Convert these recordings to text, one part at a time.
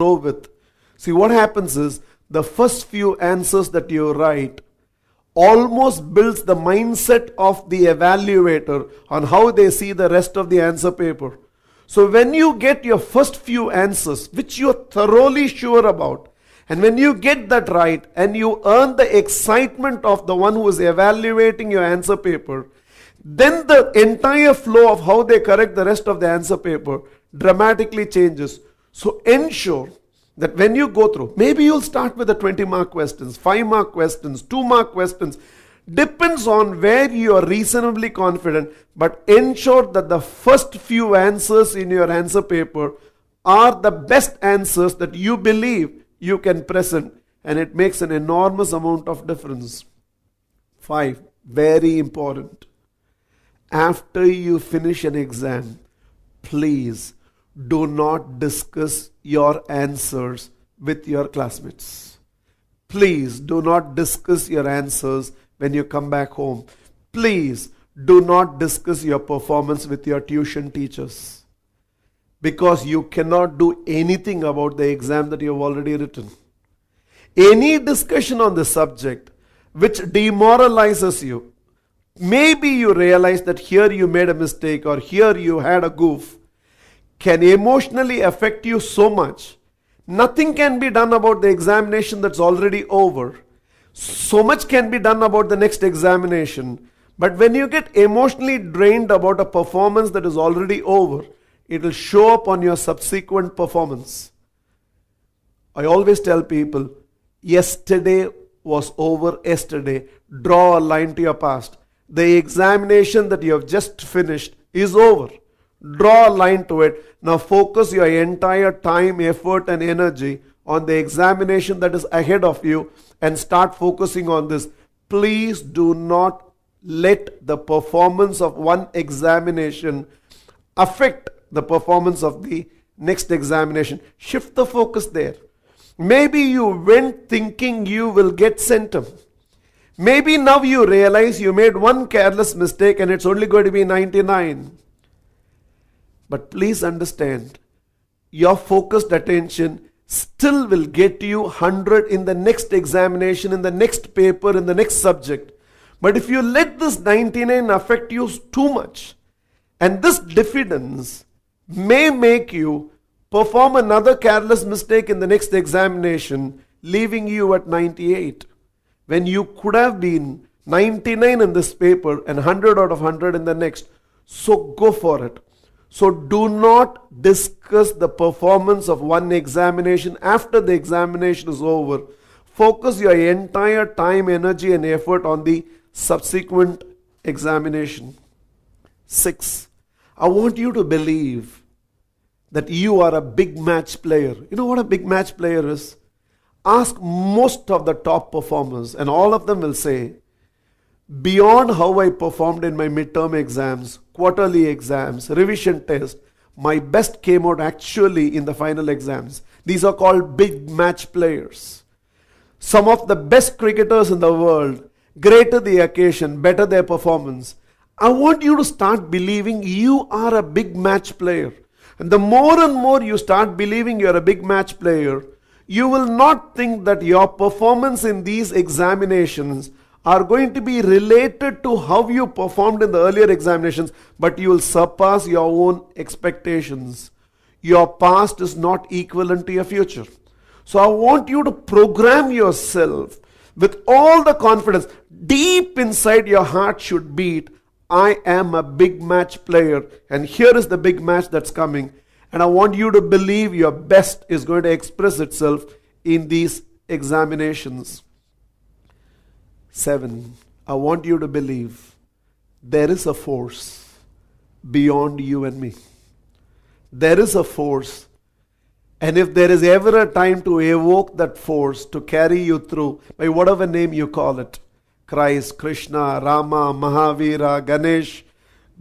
go with. See, what happens is the first few answers that you write almost builds the mindset of the evaluator on how they see the rest of the answer paper. So when you get your first few answers, which you're thoroughly sure about, and when you get that right and you earn the excitement of the one who is evaluating your answer paper, then the entire flow of how they correct the rest of the answer paper dramatically changes. So ensure that when you go through, maybe you'll start with the 20-mark questions, 5-mark questions, 2-mark questions. Depends on where you are reasonably confident, but ensure that the first few answers in your answer paper are the best answers that you believe you can present, and it makes an enormous amount of difference. 5, very important. After you finish an exam, please do not discuss your answers with your classmates. Please do not discuss your answers when you come back home. Please do not discuss your performance with your tuition teachers, because you cannot do anything about the exam that you have already written. Any discussion on the subject which demoralizes you, maybe you realize that here you made a mistake or here you had a goof, can emotionally affect you so much. Nothing can be done about the examination that's already over. So much can be done about the next examination. But when you get emotionally drained about a performance that is already over, it will show up on your subsequent performance. I always tell people, yesterday was over yesterday. Draw a line to your past. The examination that you have just finished is over. Draw a line to it. Now focus your entire time, effort and energy on the examination that is ahead of you and start focusing on this. Please do not let the performance of one examination affect the performance of the next examination. Shift the focus there. Maybe you went thinking you will get centum. Maybe now you realize you made one careless mistake and it's only going to be 99. But please understand, your focused attention still will get you 100 in the next examination, in the next paper, in the next subject. But if you let this 99 affect you too much, and this diffidence may make you perform another careless mistake in the next examination, leaving you at 98, when you could have been 99 in this paper and 100 out of 100 in the next. So go for it. So do not discuss the performance of one examination after the examination is over. Focus your entire time, energy and effort on the subsequent examination. 6. I want you to believe that you are a big match player. You know what a big match player is? Ask most of the top performers and all of them will say, beyond how I performed in my midterm exams, quarterly exams, revision test, my best came out actually in the final exams. These are called big match players. Some of the best cricketers in the world, greater the occasion, better their performance. I want you to start believing you are a big match player. And the more and more you start believing you're a big match player, you will not think that your performance in these examinations are going to be related to how you performed in the earlier examinations, but you will surpass your own expectations. Your past is not equivalent to your future. So I want you to program yourself with all the confidence. Deep inside your heart should beat, I am a big match player, and here is the big match that's coming. And I want you to believe your best is going to express itself in these examinations. 7. I want you to believe there is a force beyond you and me. There is a force, and if there is ever a time to evoke that force to carry you through, by whatever name you call it, Christ, Krishna, Rama, Mahavira, Ganesh,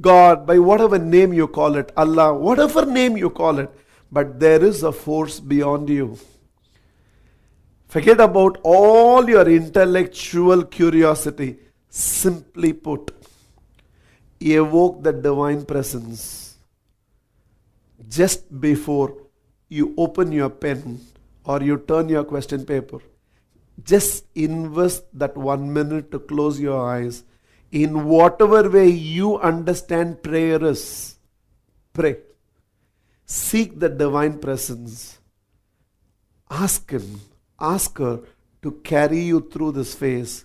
God, by whatever name you call it, Allah, whatever name you call it, but there is a force beyond you. Forget about all your intellectual curiosity. Simply put, evoke the divine presence just before you open your pen or you turn your question paper. Just invest that 1 minute to close your eyes. In whatever way you understand prayer is, pray. Seek the divine presence. Ask Him, ask her to carry you through this phase.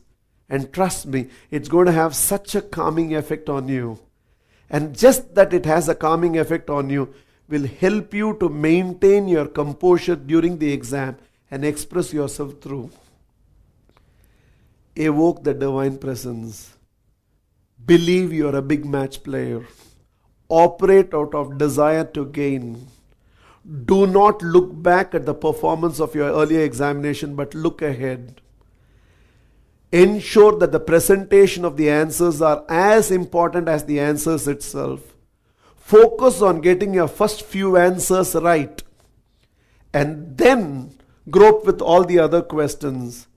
And trust me, it's going to have such a calming effect on you. And just that it has a calming effect on you will help you to maintain your composure during the exam and express yourself through. Evoke the divine presence. Believe you're a big match player. Operate out of desire to gain. Do not look back at the performance of your earlier examination, but look ahead. Ensure that the presentation of the answers are as important as the answers itself. Focus on getting your first few answers right. And then grope with all the other questions.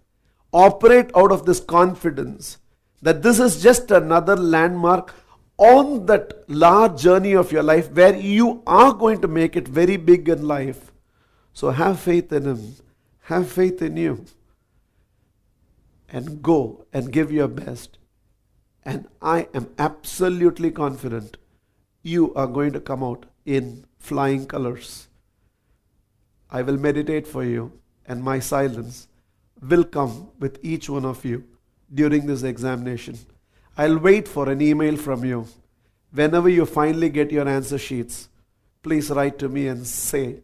Operate out of this confidence that this is just another landmark on that large journey of your life where you are going to make it very big in life. So have faith in Him. Have faith in you. And go and give your best. And I am absolutely confident you are going to come out in flying colors. I will meditate for you, and my silence will come with each one of you during this examination. I'll wait for an email from you. Whenever you finally get your answer sheets, please write to me and say,